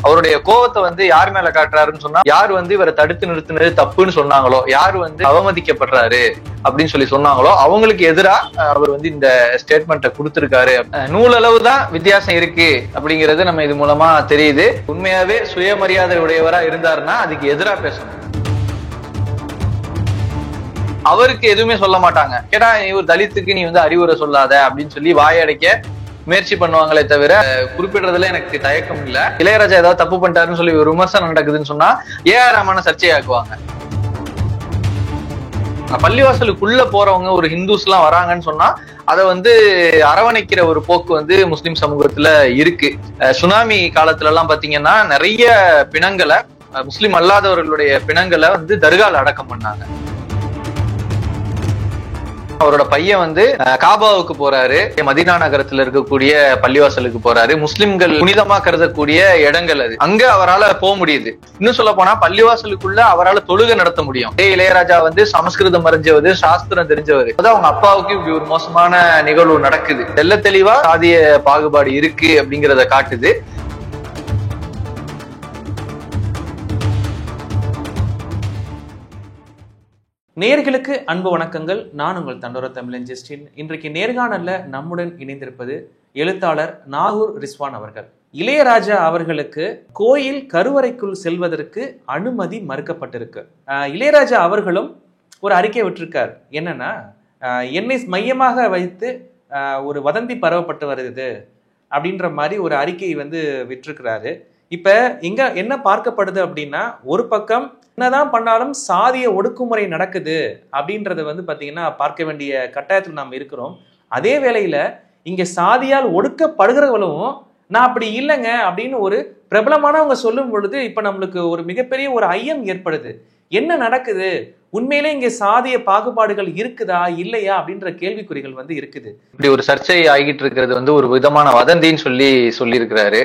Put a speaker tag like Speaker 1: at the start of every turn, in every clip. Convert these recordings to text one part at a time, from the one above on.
Speaker 1: அவருடைய கோவத்தை வந்து யார் மேல காட்டுறாருன்னு சொன்னா, யார் வந்து இவரை தடுத்து நிறுத்தினது தப்புன்னு சொன்னாங்களோ, யார் வந்து அவமதிக்கப்படுறாரு அப்படின்னு சொல்லி சொன்னாங்களோ அவங்களுக்கு எதிரா அவர் வந்து இந்த ஸ்டேட்மெண்ட்டை கொடுத்திருக்காரு. நூலளவு தான் வித்தியாசம் இருக்கு அப்படிங்கிறது நம்ம இது மூலமா தெரியுது. உண்மையாவே சுயமரியாதை உடையவரா இருந்தாருன்னா அதுக்கு எதிரா பேசணும். அவருக்கு எதுவுமே சொல்ல மாட்டாங்க. கேட்டா இவர் தலித்துக்கு நீ வந்து அறிவுரை சொல்லாத அப்படின்னு சொல்லி வாயடைக்க முயற்சி பண்ணுவாங்களே தவிர குறிப்பிடுறதுல எனக்கு தயக்கம் இல்ல. இளையராஜா ஏதாவது தப்பு பண்ணிட்டாருன்னு சொல்லி ஒரு விமர்சனம் நடக்குதுன்னு சொன்னா ஏஆர் ரஹ்மானை சர்ச்சையாக்குவாங்க. பள்ளிவாசலுக்குள்ள போறவங்க ஒரு ஹிந்துஸ் எல்லாம் வராங்கன்னு சொன்னா அதை வந்து அரவணைக்கிற ஒரு போக்கு வந்து முஸ்லிம் சமூகத்துல இருக்கு. சுனாமி காலத்துல எல்லாம் பாத்தீங்கன்னா நிறைய பிணங்களை, முஸ்லிம் அல்லாதவர்களுடைய பிணங்களை வந்து தர்கால அடக்கம் பண்ணாங்க. அவரோட பையன் வந்து காபாவுக்கு போறாரு, மதீனா நகரத்துல இருக்கக்கூடிய பள்ளிவாசலுக்கு போறாரு. முஸ்லிம்கள் புனிதமா கருதக்கூடிய இடங்கள் அது. அங்க அவரால் போக முடியுது. இன்னும் சொல்ல போனா பள்ளிவாசலுக்குள்ள அவரால் தொழுகை நடத்த முடியும். இளையராஜா வந்து சமஸ்கிருதம் அறிஞ்சவர், சாஸ்திரம் தெரிஞ்சவர். அதான் அவங்க அப்பாவுக்கு இப்படி ஒரு மோசமான நிகழ்வு நடக்குது. தெள்ள தெளிவா சாதிய பாகுபாடு இருக்கு அப்படிங்கிறத காட்டுது.
Speaker 2: நேயர்களுக்கு அன்பு வணக்கங்கள். நான் உங்கள் தண்டோர தமிழன் ஜஸ்டின். இன்றைக்கு நேர்காணல்ல நம்முடன் இணைந்திருப்பது எழுத்தாளர் நாகூர் ரிஸ்வான் அவர்கள். இளையராஜா அவர்களுக்கு கோயில் கருவறைக்குள் செல்வதற்கு அனுமதி மறுக்கப்பட்டிருக்கு. இளையராஜா அவர்களும் ஒரு அறிக்கை விட்டிருக்கார். என்னன்னா, என்னை மையமாக வைத்து ஒரு வதந்தி பரவப்பட்டு வருது அப்படின்ற மாதிரி ஒரு அறிக்கை வந்து விட்டிருக்கிறாரு. இப்ப இங்க என்ன பார்க்கப்படுது அப்படின்னா, ஒரு பக்கம் என்னதான் பண்ணாலும் சாதிய ஒடுக்குமுறை நடக்குது அப்படின்றத வந்து பாத்தீங்கன்னா பார்க்க வேண்டிய கட்டாயத்தில் நாம் இருக்கிறோம். அதே வேளையில இங்க சாதியால் ஒடுக்கப்படுகிறவங்களும் நான் அப்படி இல்லைங்க அப்படின்னு ஒரு பிரபலமானவங்க சொல்லும் பொழுது இப்ப நம்மளுக்கு ஒரு மிகப்பெரிய ஒரு ஐயம் ஏற்படுது. என்ன நடக்குது, உண்மையிலே இங்க சாதிய பாகுபாடுகள் இருக்குதா இல்லையா அப்படின்ற கேள்விக்குறிகள் வந்து இருக்குது.
Speaker 1: இப்படி ஒரு சர்ச்சை ஆகிட்டு இருக்கிறது வந்து ஒரு விதமான வதந்தின்னு சொல்லி இருக்கிறாரு.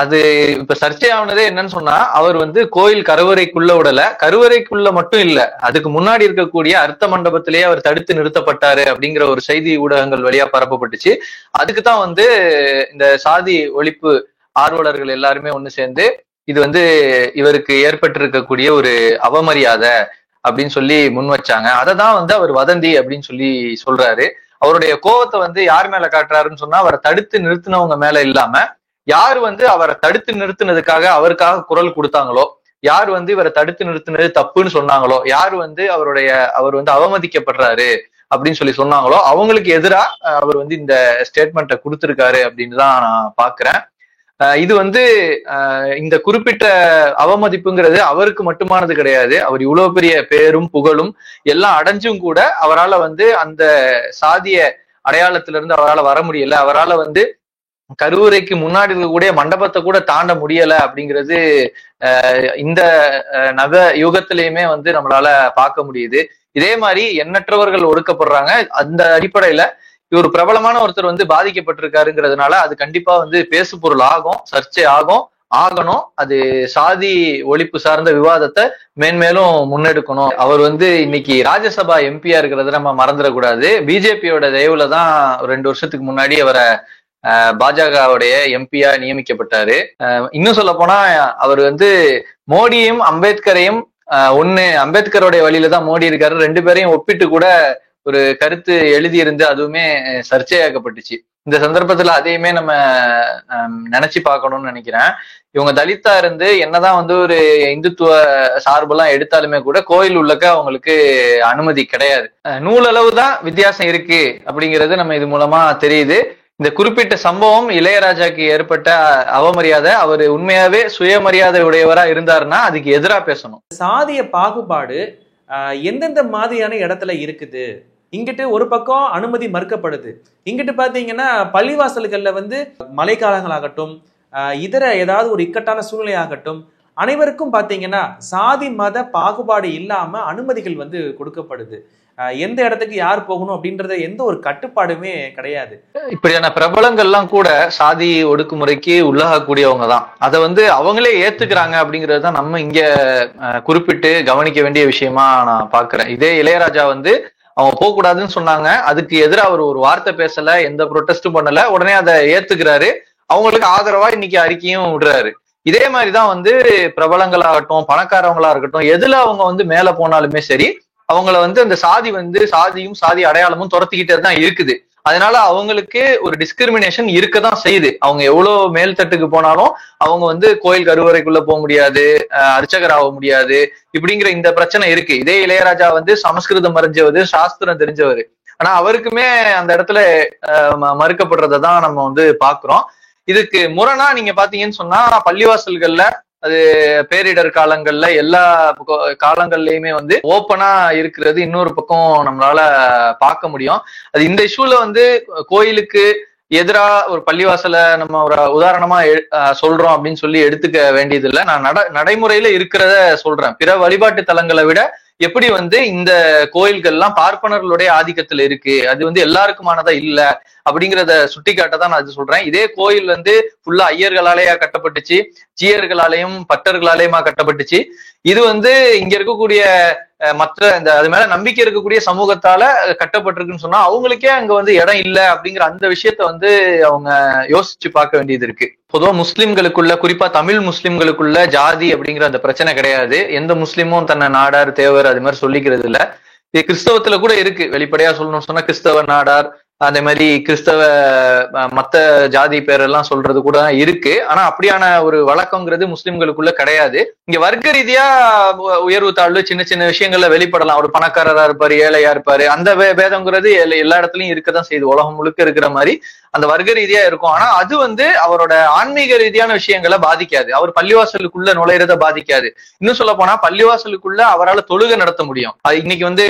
Speaker 1: அது இப்ப சர்ச்சையானதே என்னன்னு சொன்னா, அவர் வந்து கோயில் கருவறைக்குள்ள விடல, கருவறைக்குள்ள மட்டும் இல்ல, அதுக்கு முன்னாடி இருக்கக்கூடிய அர்த்த மண்டபத்திலேயே அவர் தடுத்து நிறுத்தப்பட்டாரு அப்படிங்கிற ஒரு செய்தி ஊடகங்கள் வழியா பரப்பப்பட்டுச்சு. அதுக்குதான் வந்து இந்த சாதி ஒழிப்பு ஆர்வலர்கள் எல்லாருமே ஒண்ணு சேர்ந்து இது வந்து இவருக்கு ஏற்பட்டிருக்கக்கூடிய ஒரு அவமரியாதை அப்படின்னு சொல்லி முன் வச்சாங்க. அததான் வந்து அவர் வதந்தி அப்படின்னு சொல்றாரு. அவருடைய கோவத்தை வந்து யார் மேல காட்டுறாருன்னு சொன்னா, அவரை தடுத்து நிறுத்தினவங்க மேல இல்லாம யார் வந்து அவரை தடுத்து நிறுத்தினதுக்காக அவருக்காக குரல் கொடுத்தாங்களோ, யார் வந்து இவரை தடுத்து நிறுத்தினது தப்புன்னு சொன்னாங்களோ, யார் வந்து அவர் வந்து அவமதிக்கப்படுறாரு அப்படின்னு சொன்னாங்களோ அவங்களுக்கு எதிரா அவர் வந்து இந்த ஸ்டேட்மெண்ட்டை கொடுத்திருக்காரு அப்படின்னு தான் நான் பாக்குறேன். இது வந்து இந்த குறிப்பிட்ட அவமதிப்புங்கிறது அவருக்கு மட்டுமானது கிடையாது. அவர் இவ்வளவு பெரிய பேரும் புகழும் எல்லாம் அடைஞ்சும் கூட அவரால் வந்து அந்த சாதிய அடையாளத்திலிருந்து அவரால் வர முடியல. அவரால் வந்து கருவறைக்கு முன்னாடி இருக்கக்கூடிய மண்டபத்தை கூட தாண்ட முடியல அப்படிங்கிறது இந்த நவ யுகத்திலயுமே வந்து நம்மளால பார்க்க முடியுது. இதே மாதிரி எண்ணற்றவர்கள் ஒடுக்கப்படுறாங்க. அந்த அடிப்படையில இவர் பிரபலமான ஒருத்தர் வந்து பாதிக்கப்பட்டிருக்காருங்கிறதுனால அது கண்டிப்பா வந்து பேசு பொருள் ஆகும், சர்ச்சை ஆகணும். அது சாதி ஒழிப்பு சார்ந்த விவாதத்தை மேன்மேலும் முன்னெடுக்கணும். அவர் வந்து இன்னைக்கு ராஜ்யசபா எம்பியா இருக்கிறத நம்ம மறந்துடக்கூடாது. பிஜேபியோட தயவுல தான் 2 வருஷத்துக்கு முன்னாடி அவரை பாஜகவுடைய எம்பியா நியமிக்கப்பட்டாரு. இன்னும் சொல்ல போனா அவர் வந்து மோடியும் அம்பேத்கரையும் அம்பேத்கருடைய வழியில தான் மோடி இருக்காரு, 2 பேரையும் ஒப்பிட்டு கூட ஒரு கருத்து எழுதியிருந்து அதுவுமே சர்ச்சையாக்கப்பட்டுச்சு. இந்த சந்தர்ப்பத்துல அதையுமே நம்ம நினைச்சு பார்க்கணும்னு நினைக்கிறேன். இவங்க தலித்தா இருந்து என்னதான் வந்து ஒரு இந்துத்துவ சார்பெல்லாம் எடுத்தாலுமே கூட கோயில் உள்ளக்க அவங்களுக்கு அனுமதி கிடையாது. நூலளவு தான் வித்தியாசம் இருக்கு அப்படிங்கிறது நம்ம இது மூலமா தெரியுது. இந்த குறிப்பிட்ட சம்பவம் இளையராஜாக்கு ஏற்பட்ட அவமரியாதை, அவர் உண்மையாவே சுயமரியாதை உடையவரா இருந்தாருன்னா அதுக்கு எதிரா பேசணும்.
Speaker 2: சாதிய பாகுபாடு எந்தெந்த மாதிரியான இடத்துல இருக்குது? இங்கிட்டு ஒரு பக்கம் அனுமதி மறுக்கப்படுது, இங்கிட்டு பாத்தீங்கன்னா பள்ளிவாசல்கள்ல வந்து மழைக்காலங்களாகட்டும் இதர ஏதாவது ஒரு இக்கட்டான சூழ்நிலை ஆகட்டும், அனைவருக்கும் பாத்தீங்கன்னா சாதி மத பாகுபாடு இல்லாம அனுமதிகள் வந்து கொடுக்கப்படுது. எந்த இடத்துக்கு யார் போகணும் அப்படின்றத எந்த ஒரு கட்டுப்பாடுமே கிடையாது.
Speaker 1: இப்படியான பிரபலங்கள்லாம் கூட சாதி ஒடுக்குமுறைக்கு உள்ளாகக்கூடியவங்க தான். அதை வந்து அவங்களே ஏத்துக்கிறாங்க அப்படிங்கிறது தான் நம்ம இங்க குறிப்பிட்டு கவனிக்க வேண்டிய விஷயமா நான் பாக்குறேன். இதே இளையராஜா வந்து அவங்க போக கூடாதுன்னு சொன்னாங்க, அதுக்கு எதிராக அவர் ஒரு வார்த்தை பேசல, எந்த ப்ரொட்டஸ்டும் பண்ணல, உடனே அதை ஏத்துக்கிறாரு, அவங்களுக்கு ஆதரவா இன்னைக்கு அறிக்கையும் விடுறாரு. இதே மாதிரிதான் வந்து பிரபலங்களாகட்டும் பணக்காரவங்களா இருக்கட்டும் எதுல அவங்க வந்து மேல போனாலுமே சரி அவங்கள வந்து அந்த சாதி வந்து சாதியும் சாதி அடையாளமும் துரத்திக்கிட்டே தான் இருக்குது. அதனால அவங்களுக்கு ஒரு டிஸ்கிரிமினேஷன் இருக்கதான் செய்யுது. அவங்க எவ்வளவு மேல்தட்டுக்கு போனாலும் அவங்க வந்து கோயில் கருவறைக்குள்ள போக முடியாது, அர்ச்சகர் ஆக முடியாது, இப்படிங்கிற இந்த பிரச்சனை இருக்கு. இதே இளையராஜா வந்து சமஸ்கிருதம் அறிஞ்சவர், சாஸ்திரம் தெரிஞ்சவர், ஆனா அவருக்குமே அந்த இடத்துல மறுக்கப்படுறதை தான் நம்ம வந்து பாக்குறோம். இதுக்கு முரணா நீங்க பாத்தீங்கன்னு சொன்னா பள்ளிவாசல்கள்ல அது பேரிடர் காலங்கள்ல எல்லா காலங்கள்லயுமே வந்து ஓப்பனா இருக்கிறது இன்னொரு பக்கம் நம்மளால பார்க்க முடியும். அது இந்த இஷ்யூல வந்து கோயிலுக்கு எதிரா ஒரு பள்ளிவாசல நம்ம ஒரு உதாரணமா சொல்றோம் அப்படின்னு சொல்லி எடுத்துக்க வேண்டியது இல்லை. நான் நடைமுறையில இருக்கிறத சொல்றேன். பிற வழிபாட்டு தலங்களை விட எப்படி வந்து இந்த கோயில்கள்லாம் பார்ப்பனர்களுடைய ஆதிக்கத்துல இருக்கு, அது வந்து எல்லாருக்குமானதா இல்ல அப்படிங்கிறத சுட்டி காட்டதான் நான் அது சொல்றேன். இதே கோயில் வந்து ஃபுல்லா ஐயர்களாலேயா கட்டப்பட்டுச்சு, ஜீயர்களாலேயும் பட்டர்களாலேயுமா கட்டப்பட்டுச்சு. இது வந்து இங்க இருக்கக்கூடிய மற்ற இந்த அது மேல நம்பிக்கை இருக்கக்கூடிய சமூகத்தால கட்டப்பட்டிருக்குன்னு சொன்னா அவங்களுக்கே அங்க வந்து இடம் இல்ல அப்படிங்கிற அந்த விஷயத்த வந்து அவங்க யோசிச்சு பார்க்க வேண்டியது இருக்கு. பொதுவா முஸ்லிம்களுக்குள்ள, குறிப்பா தமிழ் முஸ்லிம்களுக்குள்ள ஜாதி அப்படிங்கிற அந்த பிரச்சனை கிடையாது. எந்த முஸ்லிமும் தன்னை நாடார் தேவர் அது மாதிரி சொல்லிக்கிறது இல்ல. இது கிறிஸ்தவத்துல கூட இருக்கு. வெளிப்படையா சொல்லணும்னு சொன்னா கிறிஸ்தவ நாடார், அதே மாதிரி கிறிஸ்தவ மத்த ஜாதி பேரெல்லாம் சொல்றது கூட இருக்கு. ஆனா அப்படியான ஒரு வழக்கங்கிறது முஸ்லிம்களுக்குள்ள கிடையாது. இங்க வர்க்க ரீதியா உயர்வு தாழ்வு சின்ன சின்ன விஷயங்கள்ல வெளிப்படலாம். ஒரு பணக்காரரா இருப்பாரு, ஏழையா இருப்பாரு, அந்த பேதங்கிறது எல்லா இடத்துலயும் இருக்கதான் செய்யுது. உலகம் முழுக்க இருக்கிற மாதிரி அந்த வர்க்க ரீதியா இருக்கும். ஆனா அது வந்து அவரோட ஆன்மீக ரீதியான விஷயங்களை பாதிக்காது. அவர் பள்ளிவாசலுக்குள்ள நுழையிறத பாதிக்காது. இன்னும் சொல்ல போனா பள்ளிவாசலுக்குள்ள அவரால் தொழுகை நடத்த முடியும். அது இன்னைக்கு வந்து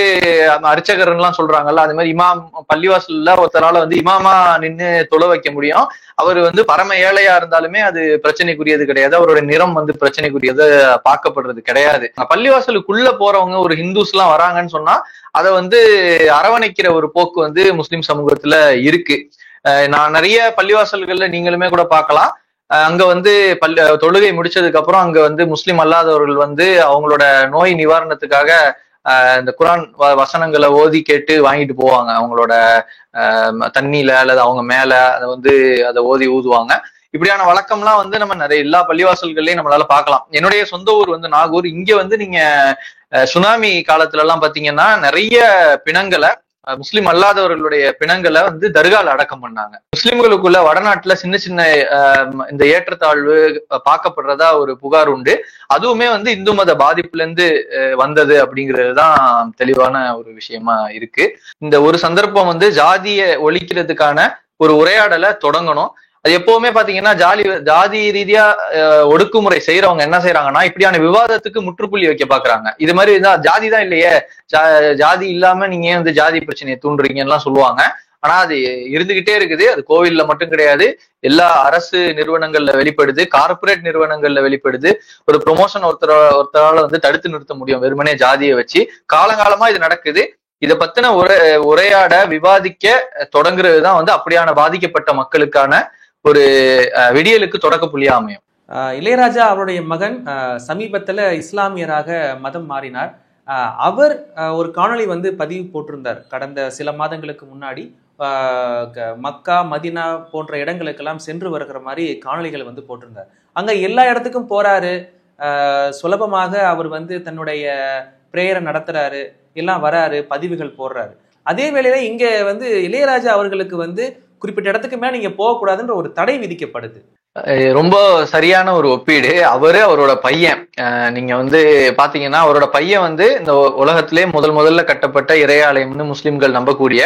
Speaker 1: அர்ச்சகர் எல்லாம் சொல்றாங்கல்ல, அது மாதிரி இமாம் பள்ளிவாசல்ல ஒருத்தரால வந்து இமாமா நின்று தொழ வைக்க முடியும். அவர் வந்து பரம ஏழையா இருந்தாலுமே அது பிரச்சனைக்குரியது கிடையாது. அவரோட நிறம் வந்து பிரச்சனைக்குரியது பார்க்கப்படுறது கிடையாது. பள்ளிவாசலுக்குள்ள போறவங்க ஒரு ஹிந்துஸ் எல்லாம் வராங்கன்னு சொன்னா அதை வந்து அரவணைக்கிற ஒரு போக்கு வந்து முஸ்லிம் சமூகத்துல இருக்கு. நான் நிறைய பள்ளிவாசல்கள்ல நீங்களுமே கூட பார்க்கலாம். அங்க வந்து தொழுகை முடிச்சதுக்கு அப்புறம் அங்க வந்து முஸ்லிம் அல்லாதவர்கள் வந்து அவங்களோட நோய் நிவாரணத்துக்காக இந்த குரான் வசனங்களை ஓதி கேட்டு வாங்கிட்டு போவாங்க. அவங்களோட தண்ணியில அல்லது அவங்க மேல அதை வந்து அதை ஓதி ஊதுவாங்க. இப்படியான வழக்கம்லாம் வந்து நம்ம நிறைய எல்லா பள்ளிவாசல்கள்லயும் நம்மளால பார்க்கலாம். என்னுடைய சொந்த ஊர் வந்து நாகூர். இங்க வந்து நீங்க சுனாமி காலத்துல எல்லாம் பாத்தீங்கன்னா நிறைய பிணங்களை, முஸ்லிம் அல்லாதவர்களுடைய பிணங்களை வந்து தர்கால அடக்கம் பண்ணாங்க. முஸ்லிம்களுக்குள்ள வடநாட்டுல சின்ன சின்ன இந்த ஏற்றத்தாழ்வு பார்க்கப்படுறதா ஒரு புகார் உண்டு. அதுவுமே வந்து இந்து மத பாதிப்புல இருந்து வந்தது அப்படிங்கிறதுதான் தெளிவான ஒரு விஷயமா இருக்கு. இந்த ஒரு சந்தர்ப்பம் வந்து ஜாதியை ஒழிக்கிறதுக்கான ஒரு உரையாடலை தொடங்கணும். அது எப்பவுமே பாத்தீங்கன்னா ஜாதி ரீதியா ஒடுக்குமுறை செய்யறவங்க என்ன செய்யறாங்கன்னா இப்படியான விவாதத்துக்கு முற்றுப்புள்ளி வைக்க பாக்குறாங்க. இது மாதிரி ஜாதி தான் இல்லையே, ஜாதி இல்லாம நீங்க ஏன் வந்து ஜாதி பிரச்சனையை தூண்டுறீங்கன்னு எல்லாம் சொல்லுவாங்க. ஆனா அது இருந்துகிட்டே இருக்குது. அது கோவில்ல மட்டும் கிடையாது, எல்லா அரசு நிறுவனங்கள்ல வெளிப்படுது, கார்பரேட் நிறுவனங்கள்ல வெளிப்படுது. ஒரு ப்ரொமோஷன் ஒருத்தரால வந்து தடுத்து நிறுத்த முடியும் வெறுமனே ஜாதியை வச்சு. காலங்காலமா இது நடக்குது. இதை பத்தின உரையாட விவாதிக்க தொடங்குறதுதான் வந்து அப்படியான பாதிக்கப்பட்ட மக்களுக்கான ஒரு விடியலுக்கு தொடக்க புள்ளியா அமையும்.
Speaker 2: இளையராஜா அவருடைய மகன் சமீபத்துல இஸ்லாமியராக மதம் மாறினார். அவர் ஒரு காணொளி வந்து பதிவு போட்டிருந்தார் கடந்த சில மாதங்களுக்கு முன்னாடி. மக்கா மதினா போன்ற இடங்களுக்கெல்லாம் சென்று வருகிற மாதிரி காணொளிகள் வந்து போட்டிருந்தார். அங்க எல்லா இடத்துக்கும் போறாரு, சுலபமாக அவர் வந்து தன்னுடைய பிரேயரை நடத்துறாரு, எல்லாம் வராரு, பதிவுகள் போடுறாரு. அதே வேளையில இங்க வந்து இளையராஜா அவர்களுக்கு வந்து குறிப்பிட்ட இடத்துக்கு மேல நீங்க போகக்கூடாதுன்ற ஒரு தடை விதிக்கப்படுது.
Speaker 1: ரொம்ப சரியான ஒரு ஒப்பீடு. அவரோட பையன், நீங்க வந்து பாத்தீங்கன்னா அவரோட பையன் வந்து இந்த உலகத்திலே முதல்ல கட்டப்பட்ட இறையாலயம்னு முஸ்லிம்கள் நம்பக்கூடிய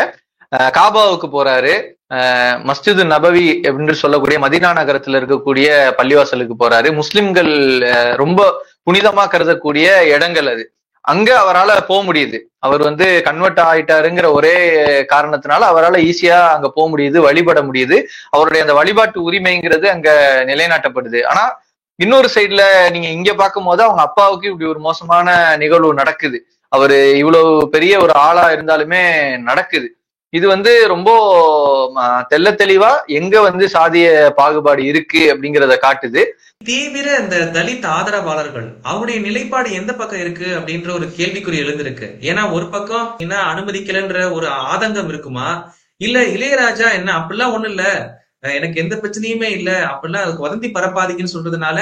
Speaker 1: காபாவுக்கு போறாரு. மஸ்ஜிது நபவி அப்படின்னு சொல்லக்கூடிய மதீனா நகரத்துல இருக்கக்கூடிய பள்ளிவாசலுக்கு போறாரு. முஸ்லிம்கள் ரொம்ப புனிதமா கருதக்கூடிய இடங்கள் அது. அங்க அவரால் போக முடியுது. அவர் வந்து கன்வெர்ட் ஆயிட்டாருங்கிற ஒரே காரணத்தினால அவரால் ஈஸியா அங்க போக முடியுது, வழிபட முடியுது. அவருடைய அந்த வழிபாட்டு உரிமைங்கிறது அங்க நிலைநாட்டப்படுது. ஆனா இன்னொரு சைட்ல நீங்க இங்க பார்க்கும் போது அவங்க அப்பாவுக்கு இப்படி ஒரு மோசமான நிகழ்வு நடக்குது. அவரு இவ்வளவு பெரிய ஒரு ஆளா இருந்தாலுமே நடக்குது. இது வந்து ரொம்ப தெள்ள தெளிவா எங்க வந்து சாதிய பாகுபாடு இருக்கு அப்படிங்கிறத காட்டுது.
Speaker 2: தீவிர இந்த தலித் ஆதரவாளர்கள் அவருடைய நிலைப்பாடு எந்த பக்கம் இருக்கு அப்படின்ற ஒரு கேள்விக்குறி எழுந்திருக்கு. ஏன்னா ஒரு பக்கம் என்ன அனுமதிக்கலன்ற ஒரு ஆதங்கம் இருக்குமா, இல்ல இளையராஜா என்ன அப்படிலாம் ஒண்ணும் இல்ல, எனக்கு எந்த பிரச்சனையுமே இல்ல, அப்படிலாம் வதந்தி பரப்பாதீங்கன்னு சொல்றதுனால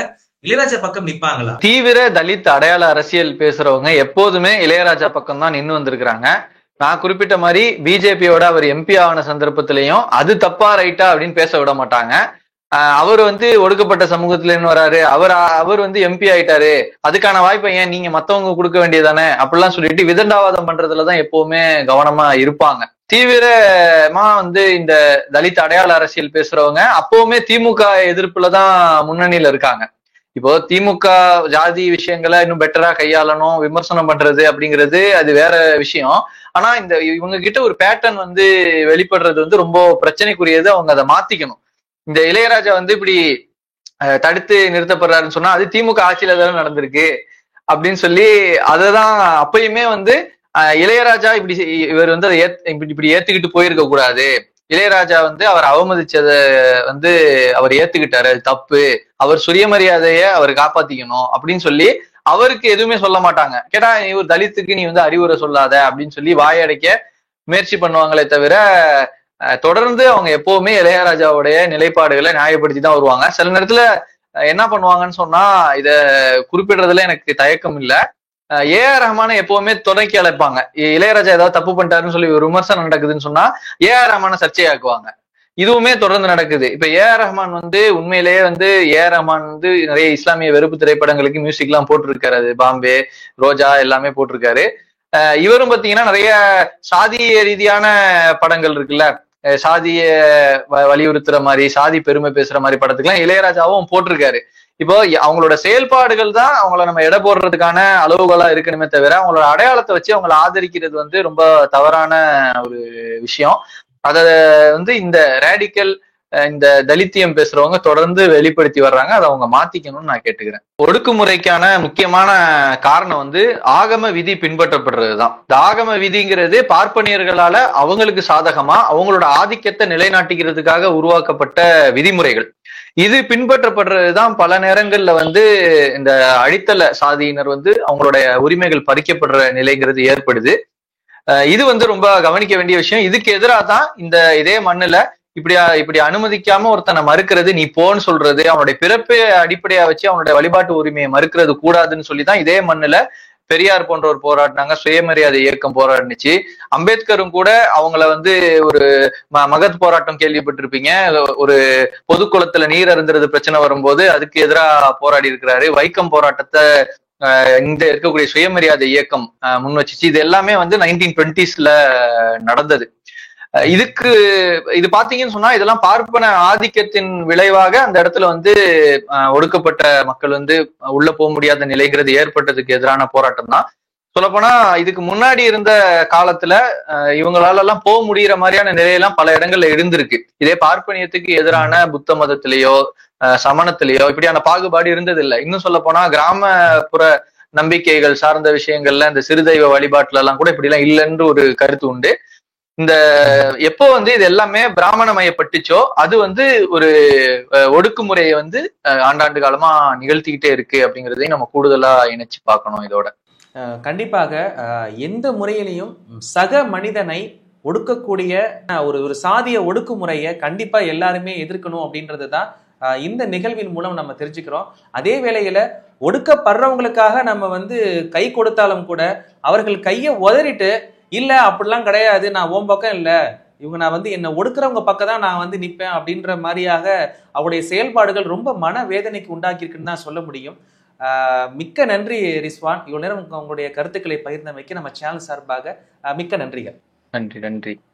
Speaker 2: இளையராஜா பக்கம் நிப்பாங்களா?
Speaker 1: தீவிர தலித் அடையாள அரசியல் பேசுறவங்க எப்போதுமே இளையராஜா பக்கம் தான் நின்று வந்திருக்கிறாங்க. நான் குறிப்பிட்ட மாதிரி பிஜேபியோட அவர் எம்பி ஆன சந்தர்ப்பத்திலையும் அது தப்பா ரைட்டா அப்படின்னு பேச விட மாட்டாங்க. அவர் வந்து ஒடுக்கப்பட்ட சமூகத்துல இருந்து வராரு, அவர் வந்து எம்பி ஆயிட்டாரு, அதுக்கான வாய்ப்பை ஏன் நீங்க மத்தவங்க கொடுக்க வேண்டியதானே அப்படிலாம் சொல்லிட்டு விதண்டாவாதம் பண்றதுலதான் எப்பவுமே கவனமா இருப்பாங்க. தீவிரமா வந்து இந்த தலித் அடையாள அரசியல் பேசுறவங்க அப்பவுமே திமுக எதிர்ப்புலதான் முன்னணியில இருக்காங்க. இப்போ திமுக ஜாதி விஷயங்களை இன்னும் பெட்டரா கையாளணும், விமர்சனம் பண்றது அப்படிங்கிறது அது வேற விஷயம். ஆனா இவங்க கிட்ட ஒரு பேட்டர்ன் வந்து வெளிப்படுறது வந்து ரொம்ப பிரச்சனைக்குரியது. அவங்க அதை மாத்திக்கணும். இந்த இளையராஜா வந்து இப்படி தடுத்து நிறுத்தப்படுறாருன்னு சொன்னா அது திமுக ஆட்சியில தானே நடந்திருக்கு அப்படின்னு சொல்லி அததான் அப்பயுமே வந்து இளையராஜா இவர் வந்து அதை இப்படி ஏத்துக்கிட்டு போயிருக்க கூடாது. இளையராஜா வந்து அவர் அவமதிச்சத வந்து அவர் ஏத்துக்கிட்டாரு, அது தப்பு, அவர் சுயமரியாதைய அவர் காப்பாத்திக்கணும் அப்படின்னு சொல்லி அவருக்கு எதுவுமே சொல்ல மாட்டாங்க. கேட்டா இவர் தலித்துக்கு நீ வந்து அறிவுரை சொல்லாத அப்படின்னு சொல்லி வாயடைக்க முயற்சி பண்ணுவாங்களே தவிர தொடர்ந்து அவங்க எப்பவுமே இளையராஜாவுடைய நிலைப்பாடுகளை நியாயப்படுத்தி தான் வருவாங்க. சில நேரத்துல என்ன பண்ணுவாங்கன்னு சொன்னா இத குறிப்பிடுறதுல எனக்கு தயக்கம் இல்லை. ஏஆர் ரஹ்மான எப்பவுமே துணைக்கு அழைப்பாங்க. இளையராஜா ஏதாவது தப்பு பண்ணிட்டாருன்னு சொல்லி ஒரு விமர்சனம் நடக்குதுன்னு சொன்னா ஏஆர் ரஹ்மான சர்ச்சையாக்குவாங்க. இதுவுமே தொடர்ந்து நடக்குது. இப்ப ஏஆர் ரஹ்மான் வந்து உண்மையிலேயே வந்து ஏஆர் ரஹ்மான் வந்து நிறைய இஸ்லாமிய வெறுப்பு திரைப்படங்களுக்கு மியூசிக் எல்லாம் போட்டிருக்காரு. அது பாம்பே, ரோஜா எல்லாமே போட்டிருக்காரு. இவரும் பாத்தீங்கன்னா நிறைய சாதிய ரீதியான படங்கள் இருக்குல்ல, சாதிய வலியுறுத்துற மாதிரி சாதி பெருமை பேசுற மாதிரி படத்துக்குலாம் இளையராஜாவும் போட்டிருக்காரு. இப்போ அவங்களோட செயல்பாடுகள் தான் அவங்கள நம்ம எடை போடுறதுக்கான அளவுகளா இருக்கணுமே தவிர அவங்களோட அடையாளத்தை வச்சு அவங்கள ஆதரிக்கிறது வந்து ரொம்ப தவறான ஒரு விஷயம். அத வந்து இந்த ரேடிக்கல் இந்த தலித்தியம் பேசுறவங்க தொடர்ந்து வெளிப்படுத்தி வர்றாங்க. அதை அவங்க மாத்திக்கணும்னு நான் கேட்டுக்கிறேன். ஒடுக்குமுறைக்கான முக்கியமான காரணம் வந்து ஆகம விதி பின்பற்றப்படுறதுதான். இந்த ஆகம விதிங்கிறது பார்ப்பனியர்களால அவங்களுக்கு சாதகமா அவங்களோட ஆதிக்கத்தை நிலைநாட்டிக்கிறதுக்காக உருவாக்கப்பட்ட விதிமுறைகள். இது பின்பற்றப்படுறதுதான் பல நேரங்கள்ல வந்து இந்த அடித்தள சாதியினர் வந்து அவங்களுடைய உரிமைகள் பறிக்கப்படுற நிலைங்கிறது ஏற்படுது. இது வந்து ரொம்ப கவனிக்க வேண்டிய விஷயம். இதுக்கு எதிராக தான் இதே மண்ணுல இப்படி அனுமதிக்காம ஒருத்தனை மறுக்கிறது, நீ போன்னு சொல்றது, அவனுடைய பிறப்பை அடிப்படையா வச்சு அவனுடைய வழிபாட்டு உரிமையை மறுக்கிறது கூடாதுன்னு சொல்லிதான் இதே மண்ணுல பெரியார் போன்றவர் போராடினாங்க, சுயமரியாதை இயக்கம் போராடினுச்சு. அம்பேத்கரும் கூட அவங்கள வந்து ஒரு மகத் போராட்டம் கேள்விப்பட்டிருப்பீங்க, ஒரு பொதுக்குளத்துல நீர் அருந்துறது பிரச்சனை வரும்போது அதுக்கு எதிராக போராடி இருக்கிறாரு. வைக்கம் போராட்டத்தை இந்த இருக்கக்கூடிய சுயமரியாதை இயக்கம் முன் வச்சுச்சு. இது எல்லாமே வந்து 1920s நடந்தது. இது பாத்தீங்கன்னு சொன்னா இதெல்லாம் பார்ப்பன ஆதிக்கத்தின் விளைவாக அந்த இடத்துல வந்து ஒடுக்கப்பட்ட மக்கள் வந்து உள்ள போக முடியாத நிலைங்கிறது ஏற்பட்டதுக்கு எதிரான போராட்டம் தான். சொல்லப்போனா இதுக்கு முன்னாடி இருந்த காலத்துல இவங்களால எல்லாம் போக முடிகிற மாதிரியான நிலையெல்லாம் பல இடங்கள்ல இருந்திருக்கு. இதே பார்ப்பனியத்துக்கு எதிரான புத்த மதத்திலேயோ சமணத்திலேயோ இப்படியான பாகுபாடு இருந்தது இல்லை. இன்னும் சொல்ல போனா கிராமப்புற நம்பிக்கைகள் சார்ந்த விஷயங்கள்ல இந்த சிறுதெய்வ வழிபாட்டுல எல்லாம் கூட இப்படி எல்லாம் இல்லைன்னு ஒரு கருத்து உண்டு. எப்போ வந்து இது எல்லாமே பிராமணமயப்பட்டுச்சோ அது வந்து ஒரு ஒடுக்குமுறையை வந்து ஆண்டாண்டு காலமா நிகழ்த்திக்கிட்டே இருக்கு அப்படிங்கிறதையும் நம்ம கூடுதலா இணைச்சு பார்க்கணும். இதோட
Speaker 2: கண்டிப்பாக எந்த முறையிலையும் சக மனிதனை ஒடுக்கக்கூடிய ஒரு சாதிய ஒடுக்குமுறையை கண்டிப்பா எல்லாருமே எதிர்க்கணும் அப்படின்றது தான் இந்த நிகழ்வின் மூலம் நம்ம தெரிஞ்சுக்கிறோம். அதே வேளையில ஒடுக்கப்படுறவங்களுக்காக நம்ம வந்து கை கொடுத்தாலும் கூட அவர்கள் கையை உதறிட்டு இல்ல அப்படிலாம் கிடையாது, நான் உன் பக்கம் இல்ல, இவங்க நான் வந்து என்னை ஒடுக்குறவங்க பக்கம் தான் நான் வந்து நிற்பேன் அப்படின்ற மாதிரியாக அவருடைய செயல்பாடுகள் ரொம்ப மன வேதனைக்கு உண்டாக்கியிருக்குன்னு தான் சொல்ல முடியும். மிக்க நன்றி ரிஸ்வான், இவ்வளவு நேரம் உங்களுடைய கருத்துக்களை பகிர்ந்தமைக்கு நம்ம சேனல் சார்பாக மிக்க நன்றிகள்.
Speaker 1: நன்றி.